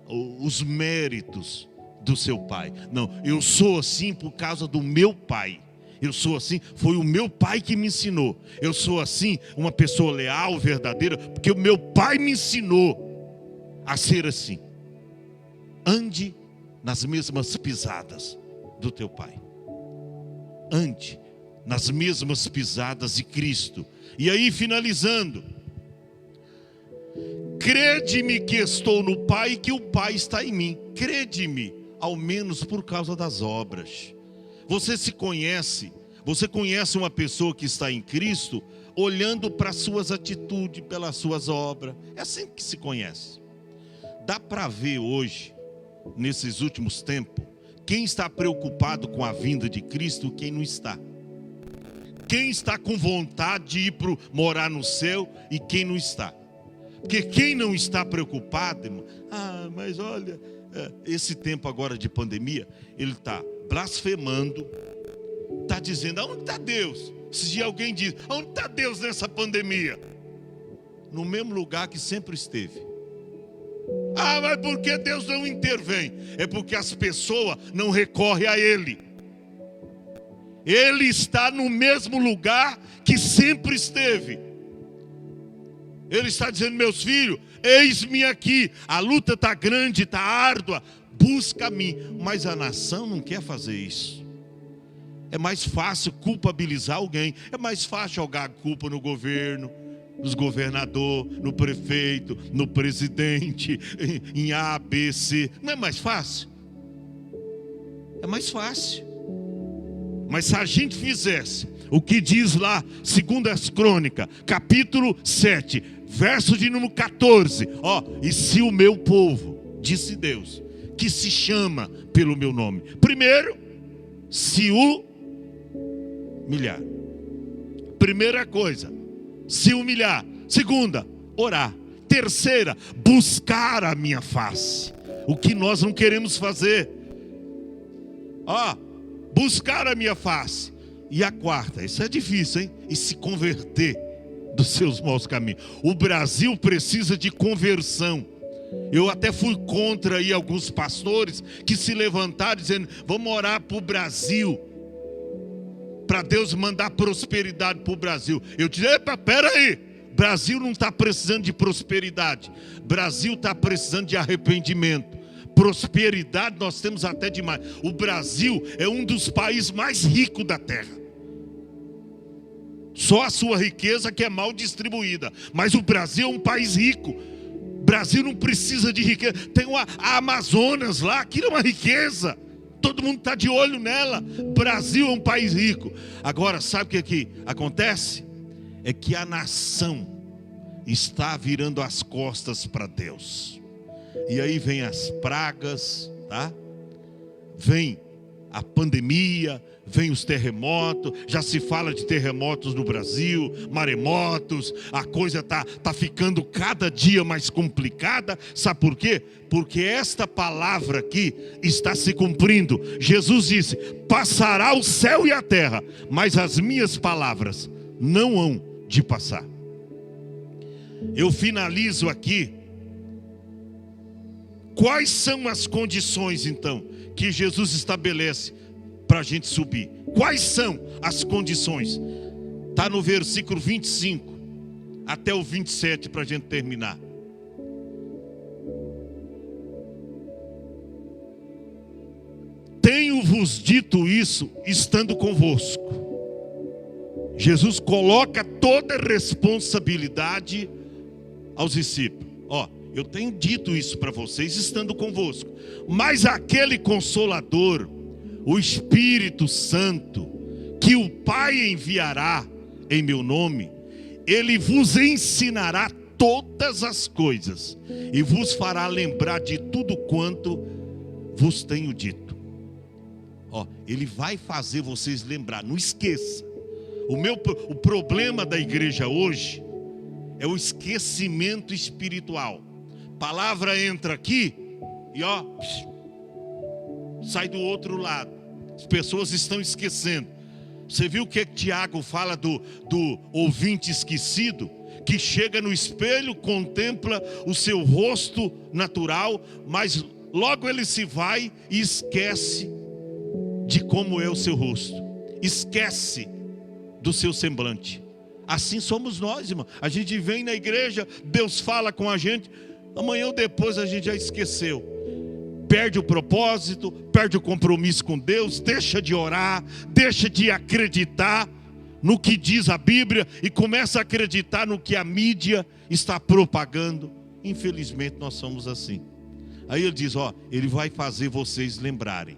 os méritos do seu pai. Não, eu sou assim por causa do meu pai. Eu sou assim, foi o meu pai que me ensinou. Eu sou assim, uma pessoa leal, verdadeira, porque o meu pai me ensinou a ser assim. Ande nas mesmas pisadas do teu pai. Ande nas mesmas pisadas de Cristo. E aí, finalizando, crede-me que estou no Pai e que o Pai está em mim. Crede-me, ao menos por causa das obras. Você se conhece, você conhece uma pessoa que está em Cristo, olhando para as suas atitudes, pelas suas obras. É assim que se conhece. Dá para ver hoje, nesses últimos tempos, quem está preocupado com a vinda de Cristo e quem não está. Quem está com vontade de ir morar no céu e quem não está. Porque quem não está preocupado, irmão, mas olha, esse tempo agora de pandemia, ele está blasfemando, está dizendo, aonde está Deus? Se alguém diz, aonde está Deus nessa pandemia? No mesmo lugar que sempre esteve. Mas por que Deus não intervém? É porque as pessoas não recorrem a Ele. Ele está no mesmo lugar que sempre esteve. Ele está dizendo: meus filhos, eis-me aqui. A luta está grande, está árdua. Busca a mim. Mas a nação não quer fazer isso. É mais fácil culpabilizar alguém. É mais fácil jogar a culpa no governo, nos governadores, no prefeito, no presidente, em A, B, C. Não é mais fácil? É mais fácil. Mas se a gente fizesse o que diz lá, 2 Crônicas, capítulo 7, verso de número 14. E se o meu povo, disse Deus, que se chama pelo meu nome, primeiro, se humilhar. Primeira coisa, se humilhar. Segunda, orar. Terceira, buscar a minha face. O que nós não queremos fazer. Buscar a minha face. E a quarta, isso é difícil, hein? E se converter dos seus maus caminhos. O Brasil precisa de conversão. Eu até fui contra aí alguns pastores que se levantaram dizendo: vamos orar para o Brasil, para Deus mandar prosperidade para o Brasil. Eu disse: epa, peraí, Brasil não está precisando de prosperidade, Brasil está precisando de arrependimento. Prosperidade nós temos até demais. O Brasil é um dos países mais ricos da terra. Só a sua riqueza que é mal distribuída. Mas o Brasil é um país rico. O Brasil não precisa de riqueza. Tem a Amazonas lá, aquilo é uma riqueza. Todo mundo está de olho nela. Brasil é um país rico. Agora, sabe o que acontece? É que a nação está virando as costas para Deus. E aí vem as pragas, tá? Vem a pandemia, vem os terremotos. Já se fala de terremotos no Brasil, maremotos. A coisa tá ficando cada dia mais complicada. Sabe por quê? Porque esta palavra aqui está se cumprindo. Jesus disse: passará o céu e a terra, mas as minhas palavras não hão de passar. Eu finalizo aqui. Quais são as condições, então, que Jesus estabelece para a gente subir? Quais são as condições? Está no versículo 25 até o 27 para a gente terminar. Tenho-vos dito isso estando convosco. Jesus coloca toda a responsabilidade aos discípulos. Eu tenho dito isso para vocês estando convosco. Mas aquele Consolador, o Espírito Santo, que o Pai enviará em meu nome, ele vos ensinará todas as coisas e vos fará lembrar de tudo quanto vos tenho dito. Ele vai fazer vocês lembrar, não esqueça. O problema da igreja hoje é o esquecimento espiritual. Palavra entra aqui e sai do outro lado. As pessoas estão esquecendo. Você viu o que Tiago fala do ouvinte esquecido? Que chega no espelho, contempla o seu rosto natural, mas logo ele se vai e esquece de como é o seu rosto. Esquece do seu semblante. Assim somos nós, irmão. A gente vem na igreja, Deus fala com a gente, amanhã ou depois a gente já esqueceu. Perde o propósito, perde o compromisso com Deus, deixa de orar, deixa de acreditar no que diz a Bíblia e começa a acreditar no que a mídia está propagando. Infelizmente nós somos assim. Aí ele diz, ele vai fazer vocês lembrarem.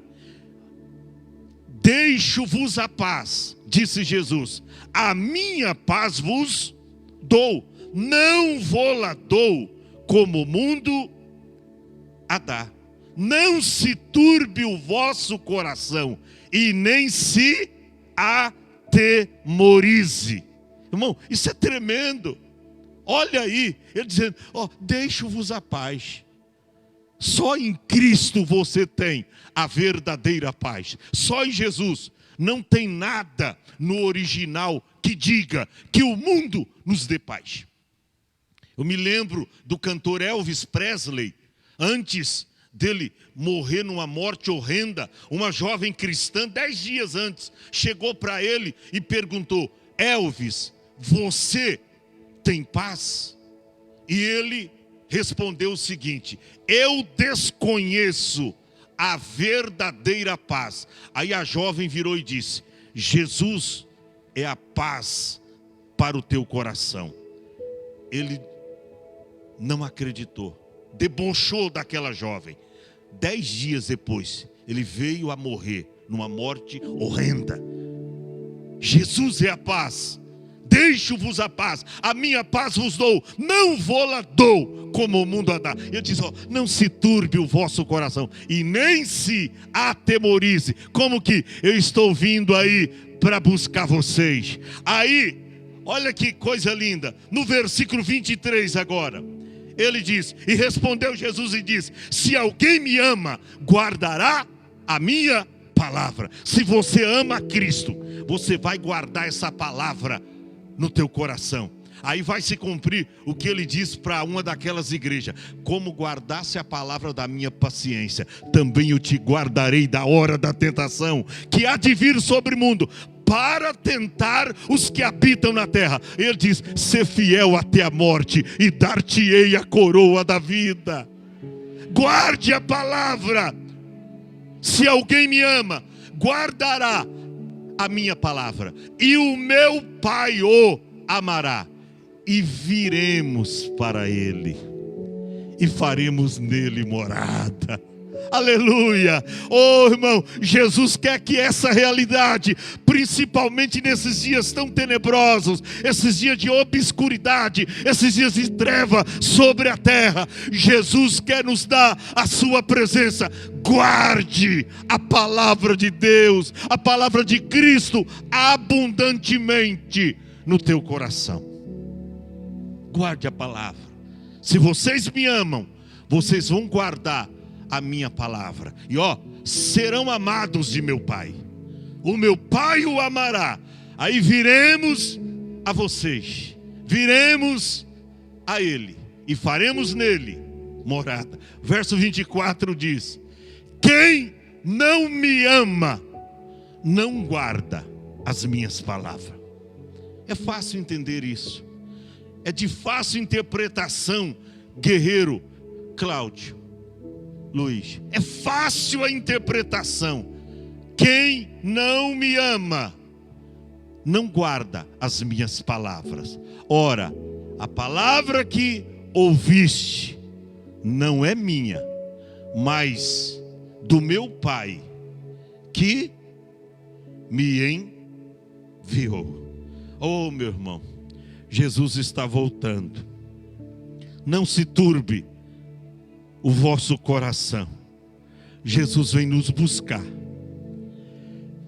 Deixo-vos a paz, disse Jesus, a minha paz vos dou, não vou-la dou como o mundo a dá. Não se turbe o vosso coração e nem se atemorize. Irmão, isso é tremendo. Olha aí, ele dizendo, deixo-vos a paz. Só em Cristo você tem a verdadeira paz. Só em Jesus. Não tem nada no original que diga que o mundo nos dê paz. Eu me lembro do cantor Elvis Presley. Antes dele morrer numa morte horrenda, uma jovem cristã, 10 dias antes, chegou para ele e perguntou, Elvis, você tem paz? E ele respondeu o seguinte: eu desconheço a verdadeira paz. Aí a jovem virou e disse: Jesus é a paz para o teu coração. Ele não acreditou, debochou daquela jovem. 10 dias depois, ele veio a morrer numa morte horrenda. Jesus é a paz. Deixo-vos a paz, a minha paz vos dou, não vou-la dou como o mundo a dá. Ele diz: não se turbe o vosso coração e nem se atemorize. Como que eu estou vindo aí para buscar vocês? Aí, olha que coisa linda, no versículo 23 agora, ele diz: e respondeu Jesus e disse: se alguém me ama, guardará a minha palavra. Se você ama a Cristo, você vai guardar essa palavra no teu coração. Aí vai se cumprir o que ele diz para uma daquelas igrejas: como guardasse a palavra da minha paciência, também eu te guardarei da hora da tentação que há de vir sobre o mundo, para tentar os que habitam na terra. Ele diz: ser fiel até a morte, e dar-te-ei a coroa da vida. Guarde a palavra. Se alguém me ama, guardará a minha palavra, e o meu Pai o amará, e viremos para ele, e faremos nele morada. Aleluia! Oh, irmão, Jesus quer que essa realidade, principalmente nesses dias tão tenebrosos, esses dias de obscuridade, esses dias de treva sobre a terra, Jesus quer nos dar a sua presença. Guarde a palavra de Deus, a palavra de Cristo, abundantemente no teu coração. Guarde a palavra. Se vocês me amam, vocês vão guardar a minha palavra, e serão amados de meu Pai. O meu Pai o amará. Aí viremos a vocês, viremos a Ele, e faremos nele morada. Verso 24 diz: quem não me ama, não guarda as minhas palavras. É fácil entender isso. É de fácil interpretação, guerreiro Cláudio, Luiz. É fácil a interpretação. Quem não me ama, não guarda as minhas palavras. Ora, a palavra que ouviste não é minha, mas do meu Pai que me enviou. Oh, meu irmão, Jesus está voltando. Não se turbe o vosso coração. Jesus vem nos buscar.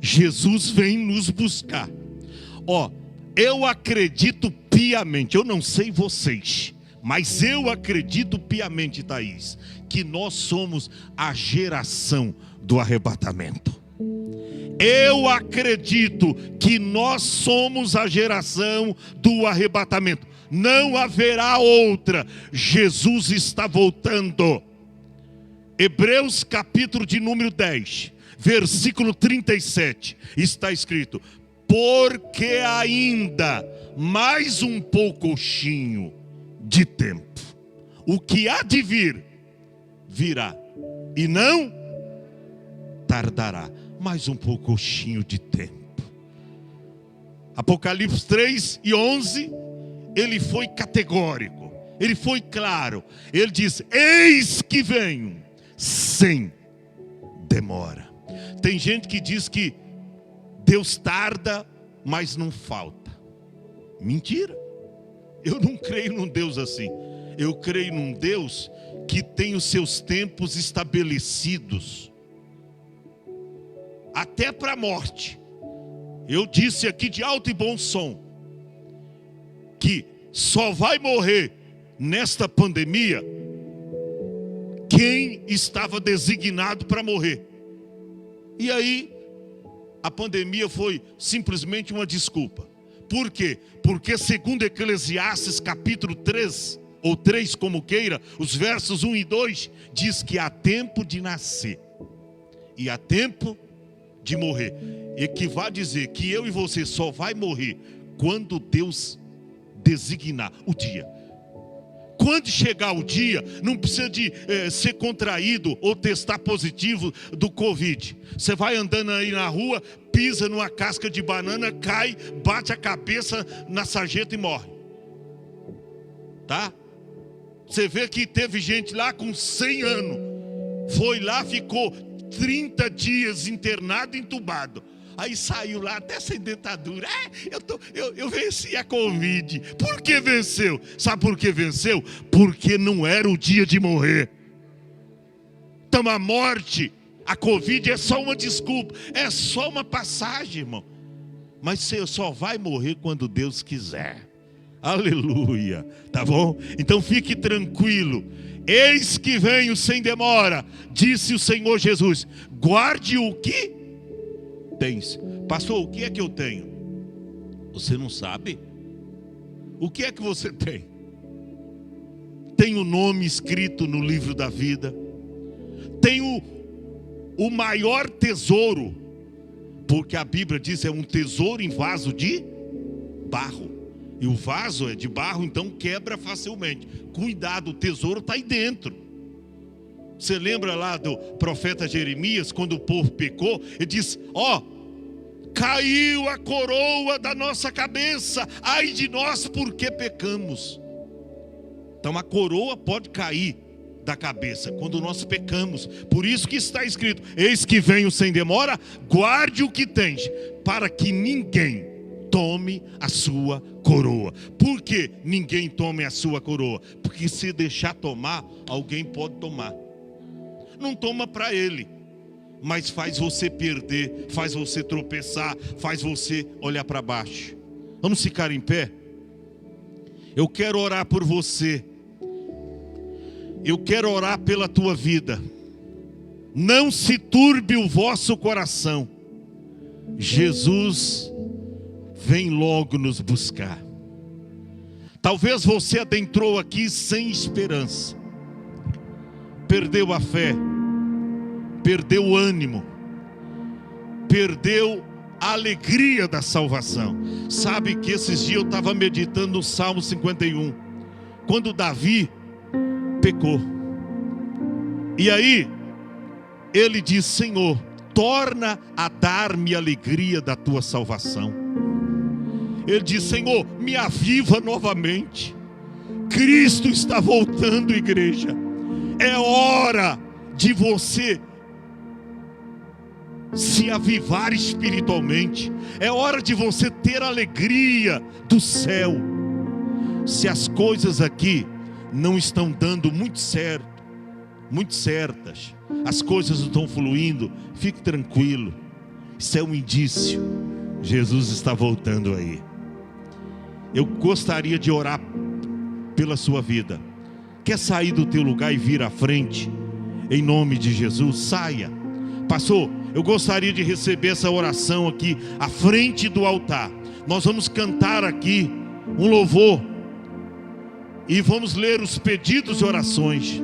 Jesus vem nos buscar. Eu acredito piamente, eu não sei vocês, mas eu acredito piamente, Thaís, que nós somos a geração do arrebatamento. Eu acredito que nós somos a geração do arrebatamento. Não haverá outra. Jesus está voltando. Hebreus capítulo de número 10, versículo 37, está escrito: porque ainda mais um pouquinho de tempo, o que há de vir, virá, e não tardará. Mais um pouquinho de tempo. Apocalipse 3:11, ele foi categórico, ele foi claro. Ele diz: eis que venho sem demora. Tem gente que diz que Deus tarda, mas não falta. Mentira. Eu não creio num Deus assim. Eu creio num Deus que tem os seus tempos estabelecidos, até para a morte. Eu disse aqui de alto e bom som que só vai morrer nesta pandemia quem estava designado para morrer. E aí a pandemia foi simplesmente uma desculpa. Por quê? Porque segundo Eclesiastes capítulo 3, ou 3 como queira, os versos 1 e 2, diz que há tempo de nascer e há tempo de morrer. E que vai dizer que eu e você só vai morrer quando Deus designar o dia. Quando chegar o dia, não precisa de ser contraído ou testar positivo do Covid. Você vai andando aí na rua, pisa numa casca de banana, cai, bate a cabeça na sarjeta e morre. Tá? Você vê que teve gente lá com 100 anos. Foi lá, ficou 30 dias internado, entubado. Aí saiu lá até sem dentadura. Eu venci a Covid. Por que venceu? Sabe por que venceu? Porque não era o dia de morrer. Então a morte, a Covid é só uma desculpa, é só uma passagem, irmão. Mas você só vai morrer quando Deus quiser. Aleluia, tá bom? Então fique tranquilo. Eis que venho sem demora, disse o Senhor Jesus. Guarde o que tens. Pastor, o que é que eu tenho? Você não sabe? O que é que você tem? Tem o nome escrito no livro da vida. Tem o maior tesouro, porque a Bíblia diz é um tesouro em vaso de barro. E o vaso é de barro, então quebra facilmente. Cuidado, o tesouro está aí dentro. Você lembra lá do profeta Jeremias, quando o povo pecou? Ele diz, caiu a coroa da nossa cabeça, ai de nós porque pecamos. Então a coroa pode cair da cabeça quando nós pecamos. Por isso que está escrito, eis que venho sem demora, guarde o que tens, para que ninguém tome a sua coroa. Por que ninguém tome a sua coroa? Porque se deixar tomar, alguém pode tomar. Não toma para ele, mas faz você perder, faz você tropeçar, faz você olhar para baixo. Vamos ficar em pé? Eu quero orar por você. Eu quero orar pela tua vida. Não se turbe o vosso coração. Jesus vem logo nos buscar. Talvez você adentrou aqui sem esperança. Perdeu a fé. Perdeu o ânimo. Perdeu a alegria da salvação. Sabe que esses dias eu estava meditando no Salmo 51. Quando Davi pecou. E aí, ele diz, Senhor, torna a dar-me a alegria da tua salvação. Ele diz, Senhor, me aviva novamente. Cristo está voltando, igreja. É hora de você se avivar espiritualmente. É hora de você ter a alegria do céu. Se as coisas aqui não estão dando muito certo, muito certas, as coisas não estão fluindo, fique tranquilo. Isso é um indício. Jesus está voltando aí. Eu gostaria de orar pela sua vida. Quer sair do teu lugar e vir à frente? Em nome de Jesus, saia. Pastor, eu gostaria de receber essa oração aqui à frente do altar. Nós vamos cantar aqui um louvor e vamos ler os pedidos e orações.